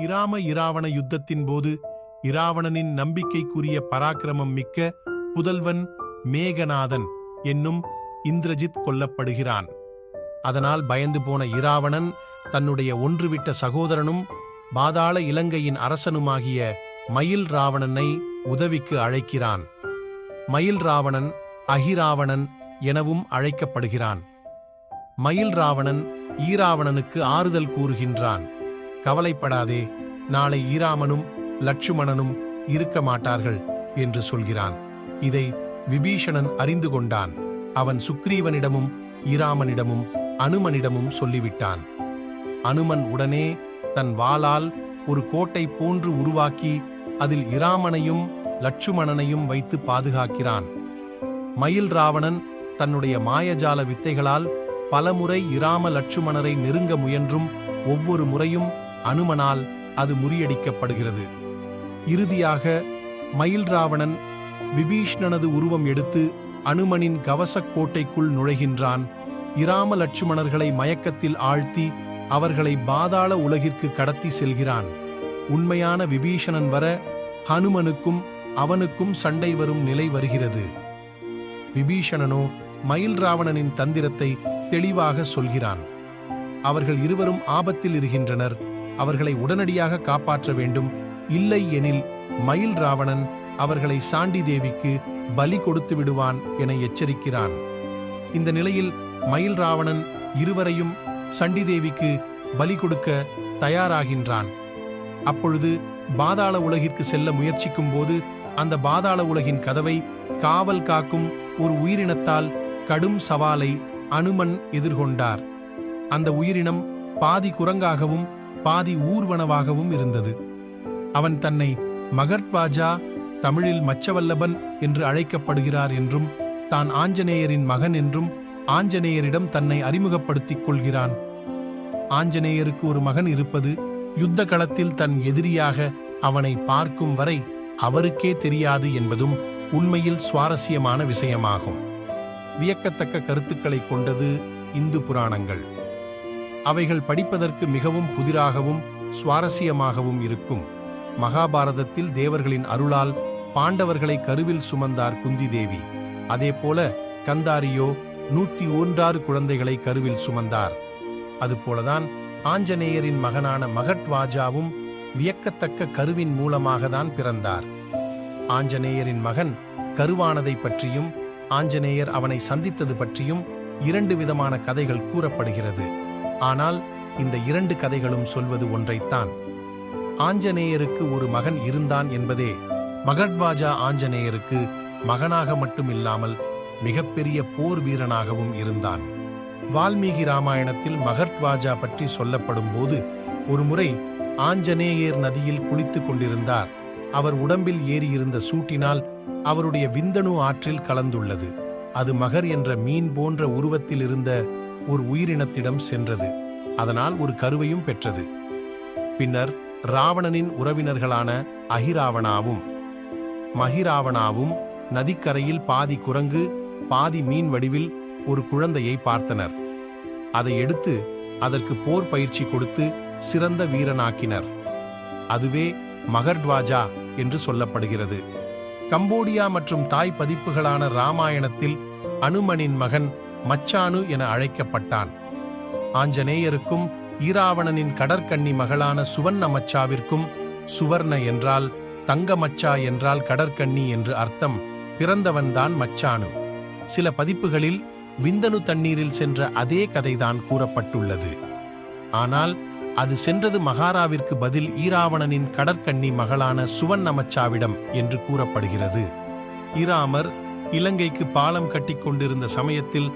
இராவண யுத்தத்தின் போது இராவணனின் நம்பிக்கைக்குரிய பராக்கிரமம் மிக்க புதல்வன் மேகநாதன் என்னும் இந்திரஜித் கொல்லப்படுகிறான். அதனால் பயந்து போன இராவணன் தன்னுடைய ஒன்றுவிட்ட சகோதரனும் பாதாள இலங்கையின் அரசனுமாகிய மயில் ராவணனை உதவிக்கு அழைக்கிறான். மயில் ராவணன் அஹிராவணன் எனவும் அழைக்கப்படுகிறான். மயில் ராவணன் ஈராவணனுக்கு ஆறுதல் கூறுகின்றான். கவலைப்படாதே, நாளை ஈராமனும் லட்சுமணனும் இருக்க மாட்டார்கள் என்று சொல்கிறான். இதை விபீஷணன் அறிந்து கொண்டான். அவன் சுக்ரீவனிடமும் ஈராமனிடமும் அனுமனிடமும் சொல்லிவிட்டான். அனுமன் உடனே தன் வாளால் ஒரு கோட்டை போன்று உருவாக்கி அதில் இராமனையும் லட்சுமணனையும் வைத்து பாதுகாக்கிறான். மயில் ராவணன் தன்னுடைய மாயஜால வித்தைகளால் பலமுறை இராம லட்சுமணரை நெருங்க முயன்றும் ஒவ்வொரு முறையும் அனுமனால் அது முறியடிக்கப்படுகிறது. இறுதியாக மயில் ராவணன் விபீஷ்ணனது உருவம் எடுத்து அனுமனின் கவசக் கோட்டைக்குள் நுழைகின்றான். இராம லட்சுமணர்களை மயக்கத்தில் ஆழ்த்தி அவர்களை பாதாள உலகிற்கு கடத்தி செல்கிறான். உண்மையான விபீஷணன் வர ஹனுமனுக்கும் அவனுக்கும் சண்டை வரும் நிலை வருகிறது. விபீஷணனோ மயில் ராவணனின் தந்திரத்தை தெளிவாக சொல்கிறான். அவர்கள் இருவரும் ஆபத்தில் இருக்கின்றனர், அவர்களை உடனடியாக காப்பாற்ற வேண்டும், இல்லை எனில் மயில் ராவணன் அவர்களை சாண்டி தேவிக்கு பலி கொடுத்து விடுவான் என எச்சரிக்கிறான். இந்த நிலையில் மயில் ராவணன் இருவரையும் சண்டி தேவிக்கு பலி கொடுக்க தயாராகின்றான். அப்பொழுது பாதாள உலகிற்கு செல்ல முயற்சிக்கும் போது அந்த பாதாள உலகின் கதவை காவல் காக்கும் ஒரு உயிரினத்தால் கடும் சவாலை அனுமன் எதிர்கொண்டார். அந்த உயிரினம் பாதி குரங்காகவும் பாதி ஊர்வனவாகவும் இருந்தது. அவன் தன்னை மகர்த்வாஜா, தமிழில் மச்சவல்லபன் என்று அழைக்கப்படுகிறார் என்றும் தான் ஆஞ்சநேயரின் மகன் என்றும் ஆஞ்சநேயரிடம் தன்னை அறிமுகப்படுத்திக் கொள்கிறான். ஆஞ்சநேயருக்கு ஒரு மகன் இருப்பது யுத்த களத்தில் தன் எதிரியாக அவனை பார்க்கும் வரை அவருக்கே தெரியாது என்பதும் உண்மையில் சுவாரஸ்யமான விஷயமாகும். வியக்கத்தக்க கருத்துக்களை கொண்டது இந்து புராணங்கள். அவைகள் படிப்பதற்கு மிகவும் புதிராகவும் சுவாரஸ்யமாகவும் இருக்கும். மகாபாரதத்தில் தேவர்களின் அருளால் பாண்டவர்களை கருவில் சுமந்தார் குந்தி தேவி. அதேபோல கந்தாரியோ 101 குழந்தைகளை கருவில் சுமந்தார். அதுபோலதான் ஆஞ்சநேயரின் மகனான மகட்வாஜாவும் வியக்கத்தக்க கருவின் மூலமாகத்தான் பிறந்தார். ஆஞ்சநேயரின் மகன் கருவானதை பற்றியும் ஆஞ்சநேயர் அவனை சந்தித்தது பற்றியும் 2 விதமான கதைகள் கூறப்படுகிறது. ஆனால் இந்த 2 கதைகளும் சொல்வது ஒன்றைத்தான். ஆஞ்சநேயருக்கு ஒரு மகன் இருந்தான் என்பதே. மகட்வாஜா ஆஞ்சநேயருக்கு மகனாக மட்டுமில்லாமல் மிகப்பெரிய போர் வீரனாகவும் இருந்தான். வால்மீகி ராமாயணத்தில் மகட்வாஜா பற்றி சொல்லப்படும் போது ஒருமுறை ஆஞ்சநேயர் நதியில் குளித்துக் கொண்டிருந்தார். அவர் உடம்பில் ஏறியிருந்த சூட்டினால் அவருடைய விந்தணு ஆற்றில் கலந்துள்ளது. அது மகர் என்ற மீன் போன்ற உருவத்தில் இருந்த ஒரு உயிரினத்திடம் சென்றது. அதனால் ஒரு கருவையும் பெற்றது. பின்னர் ராவணனின் உறவினர்களான அஹிராவணாவும் மஹிராவணாவும் நதிக்கரையில் பாதி குரங்கு பாதி மீன் வடிவில் ஒரு குழந்தையை பார்த்தனர். அதை எடுத்து அதற்கு போர் பயிற்சி கொடுத்து சிறந்த வீரனாக்கினர். அதுவே மகர்த்வாஜா என்று சொல்லப்படுகிறது. கம்போடியா மற்றும் தாய் பதிப்புகளான ராமாயணத்தில் அனுமனின் மகன் மச்சானு என அழைக்கப்பட்டான். ஆஞ்சநேயருக்கும் ஈராவணனின் கடற்கன்னி மகளான சுவர்ணமச்சாவிற்கும் சுவர்ண என்றால் தங்கமச்சா என்றால் கடற்கன்னி என்று அர்த்தம். பிறந்தவன்தான் மச்சானு. சில பதிப்புகளில் விந்தணு தண்ணீரில் சென்ற அதே கதைதான் கூறப்பட்டுள்ளது. ஆனால் அது சென்றது மகாராவிற்கு பதில் ஈராவணனின் கடற்கன்னி மகளான சுவர்ணமச்சாவிடம் என்று கூறப்படுகிறது. ஈராமர் இலங்கைக்கு பாலம் கட்டிக் கொண்டிருந்த சமயத்தில்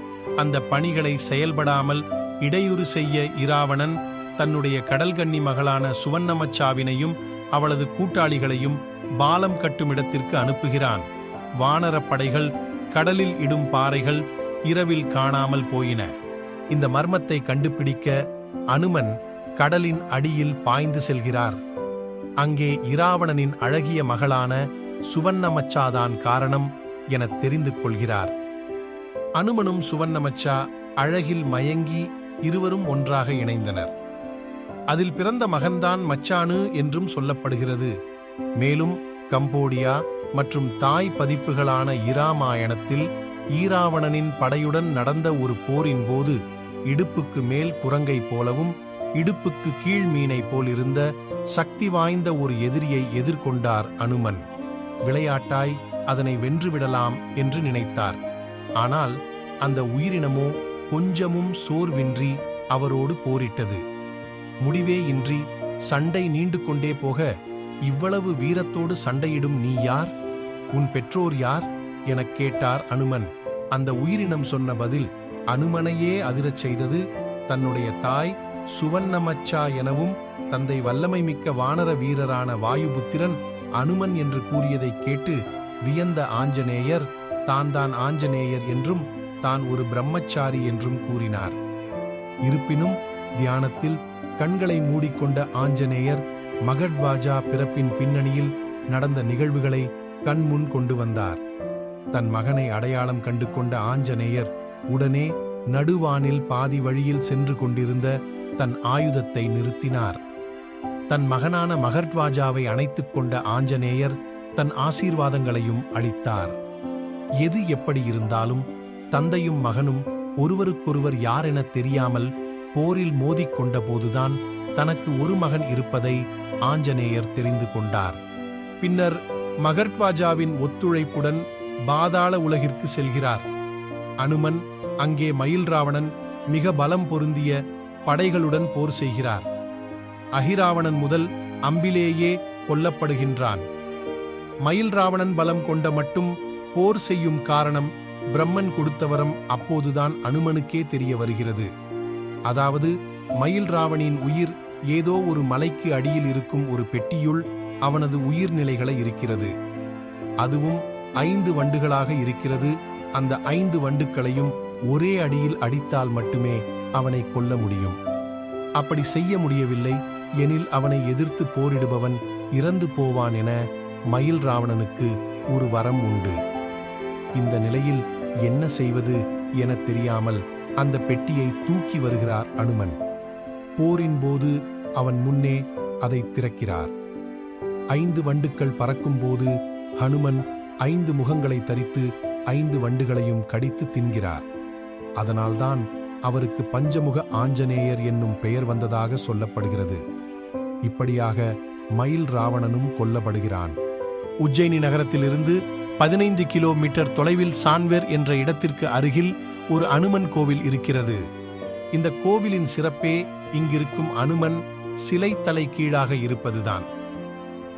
அந்த பணிகளை செயல்படாமல் இடையூறு செய்ய இராவணன் தன்னுடைய கடல்கன்னி மகளான சுவர்ணமச்சாவினையும் அவளது கூட்டாளிகளையும் பாலம் கட்டும் இடத்திற்கு அனுப்புகிறான். வானரப்படைகள் கடலில் இடும் பாறைகள் இரவில் காணாமல் போயின. இந்த மர்மத்தை கண்டுபிடிக்க அனுமன் கடலின் அடியில் பாய்ந்து செல்கிறார். அங்கே இராவணனின் அழகிய மகளான சுவர்ணமச்சாதான் காரணம் என தெரிந்து கொள்கிறார். அனுமனும் சுவர்ணமச்சா அழகில் மயங்கி இருவரும் ஒன்றாக இணைந்தனர். அதில் பிறந்த மகன்தான் மச்சானு என்றும் சொல்லப்படுகிறது. மேலும் கம்போடியா மற்றும் தாய் பதிப்புகளான இராமாயணத்தில் ஈராவணனின் படையுடன் நடந்த ஒரு போரின் போது இடுப்புக்கு மேல் குரங்கை போலவும் இடுப்புக்கு கீழ் மீனை போல் இருந்த சக்தி வாய்ந்த ஒரு எதிரியை எதிர்கொண்டார் அனுமன். விளையாட்டாய் அதனை வென்றுவிடலாம் என்று நினைத்தார். ஆனால் அந்த உயிரினமோ கொஞ்சமும் சோர்வின்றி அவரோடு போரிட்டது. முடிவே இன்றி சண்டை நீண்டு கொண்டே போக, இவ்வளவு வீரத்தோடு சண்டையிடும் நீ யார்? உன் பெற்றோர் யார் எனக் கேட்டார் அனுமன். அந்த உயிரினம் சொன்ன பதில் அனுமனையே அதிரச் செய்தது. தன்னுடைய தாய் சுவன்னமச்சா எனவும் தந்தை வல்லமை மிக்க வானர வீரரான வாயுபுத்திரன் அனுமன் என்று கூறியதைக் கேட்டு வியந்த ஆஞ்சநேயர் தான் ஆஞ்சநேயர் என்றும் தான் ஒரு பிரம்மச்சாரி என்றும் கூறினார். இருப்பினும் தியானத்தில் கண்களை மூடிக்கொண்ட ஆஞ்சநேயர் மகட்வாஜா பிறப்பின் பின்னணியில் நடந்த நிகழ்வுகளை கண்முன் கொண்டு வந்தார். தன் மகனை அடையாளம் கண்டு கொண்ட ஆஞ்சநேயர் உடனே நடுவானில் பாதி வழியில் சென்று கொண்டிருந்த தன் ஆயுதத்தை நிறுத்தினார். தன் மகனான மகர்த்வாஜாவை அணைத்துக் கொண்ட ஆஞ்சநேயர் தன் ஆசீர்வாதங்களையும் அளித்தார். எது எப்படி இருந்தாலும் தந்தையும் மகனும் ஒருவருக்கொருவர் யாரென தெரியாமல் போரில் மோதிக்கொண்ட போதுதான் தனக்கு ஒரு மகன் இருப்பதை ஆஞ்சநேயர் தெரிந்து கொண்டார். பின்னர் மகர்த்வாஜாவின் ஒத்துழைப்புடன் பாதாள உலகிற்கு செல்கிறார். அனுமன் அங்கே மயில் ராவணன் மிக பலம் பொருந்திய படைகளுடன் போர் செய்கிறார். அஹிராவணன் முதல் அம்பிலேயே கொல்லப்படுகின்றான். மயில் ராவணன் பலம் கொண்ட மட்டும் போர் செய்யும் காரணம் பிரம்மன் கொடுத்த வரம் அப்போதுதான் அனுமனுக்கே தெரிய வருகிறது. அதாவது மயில் ராவணின் உயிர் ஏதோ ஒரு மலைக்கு அடியில் இருக்கும் ஒரு பெட்டியுள் அவனது உயிர்நிலைகளை இருக்கிறது. அதுவும் 5 வண்டுகளாக இருக்கிறது. அந்த 5 வண்டுக்களையும் ஒரே அடியில் அடித்தால் மட்டுமே அவனை கொல்ல முடியும். அப்படி செய்ய முடியவில்லை எனில் அவனை எதிர்த்து போரிடுபவன் இறந்து போவான் என மயில் ராவணனுக்கு ஒரு வரம் உண்டு. இந்த நிலையில் என்ன செய்வது என தெரியாமல் அந்த பெட்டியை தூக்கி வருகிறார் அனுமன். போரின் போது அவன் முன்னே அதை திறக்கிறார். 5 வண்டுக்கள் பறக்கும் போது ஹனுமன் 5 முகங்களை தரித்து 5 வண்டுகளையும் கடித்து தின்கிறார். அதனால்தான் அவருக்கு பஞ்சமுக ஆஞ்சநேயர் என்னும் பெயர் வந்ததாக சொல்லப்படுகிறது. இப்படியாக மயில் ராவணனும் கொல்லப்படுகிறான். உஜ்ஜயினி நகரத்திலிருந்து 15 கிலோமீட்டர் தொலைவில் சான்வேர் என்ற இடத்திற்கு அருகில் ஒரு அனுமன் கோவில் இருக்கிறது. இந்த கோவிலின் சிறப்பே இங்கிருக்கும் அனுமன் சிலை தலை கீழாக இருப்பதுதான்.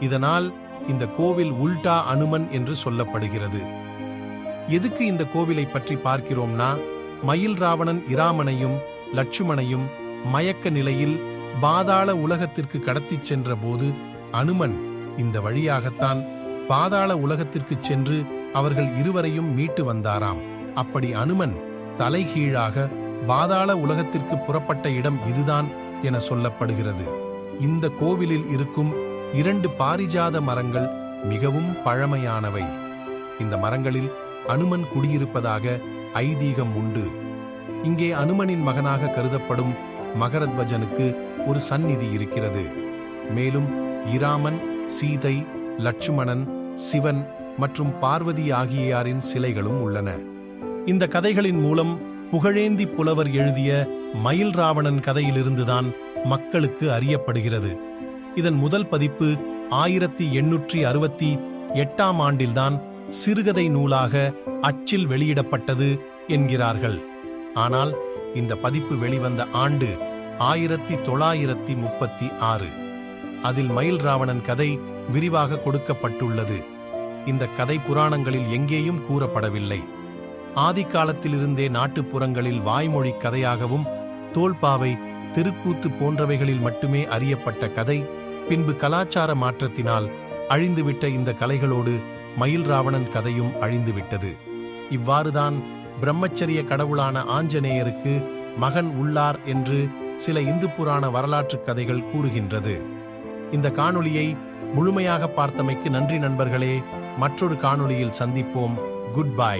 இதனால் இந்த கோவில் உல்டா அனுமன் என்று சொல்லப்படுகிறது. எதுக்கு இந்த கோவிலை பற்றி பார்க்கிறோம்னா, மயில் ராவணன் இராமனையும் லட்சுமணையும் மயக்க நிலையில் பாதாள உலகத்திற்கு கடத்திச் சென்ற போது அனுமன் இந்த வழியாகத்தான் பாதாள உலகத்திற்கு சென்று அவர்கள் இருவரையும் மீட்டு வந்தாராம். அப்படி அனுமன் தலைகீழாக பாதாள உலகத்திற்கு புறப்பட்ட இடம் இதுதான் என சொல்லப்படுகிறது. இந்த கோவிலில் இருக்கும் 2 பாரிஜாத மரங்கள் மிகவும் பழமையானவை. இந்த மரங்களில் அனுமன் குடியிருப்பதாக ஐதீகம் உண்டு. இங்கே அனுமனின் மகனாக கருதப்படும் மகரத்வஜனுக்கு ஒரு சந்நிதி இருக்கிறது. மேலும் இராமன், சீதை, லட்சுமணன், சிவன் மற்றும் பார்வதி ஆகியாரின் சிலைகளும் உள்ளன. இந்த கதைகளின் மூலம் புகழேந்தி புலவர் எழுதிய மயில் ராவணன் கதையிலிருந்துதான் மக்களுக்கு அறியப்படுகிறது. இதன் முதல் பதிப்பு 1868ஆம் ஆண்டில்தான் சிறுகதை நூலாக அச்சில் வெளியிடப்பட்டது என்கிறார்கள். ஆனால் இந்த பதிப்பு வெளிவந்த ஆண்டு 1936. அதில் மயில் ராவணன் கதை விரிவாக கொடுக்கப்பட்டுள்ளது. இந்த கதை புராணங்களில் எங்கேயும் கூறப்படவில்லை. ஆதிக்காலத்திலிருந்தே நாட்டுப்புறங்களில் வாய்மொழி கதையாகவும் தோல்பாவை, தெருக்கூத்து போன்றவைகளில் மட்டுமே அறியப்பட்ட கதை பின்பு கலாச்சார மாற்றத்தினால் அழிந்துவிட்ட இந்த கலைகளோடு மயில் ராவணன் கதையும் அழிந்துவிட்டது. இவ்வாறுதான் பிரம்மச்சரிய கடவுளான ஆஞ்சநேயருக்கு மகன் உள்ளார் என்று சில இந்து புராண வரலாற்றுக் கதைகள் கூறுகின்றது. இந்த காணொளியை முழுமையாக பார்த்தமைக்கு நன்றி நண்பர்களே. மற்றொரு காணொளியில் சந்திப்போம். Good bye.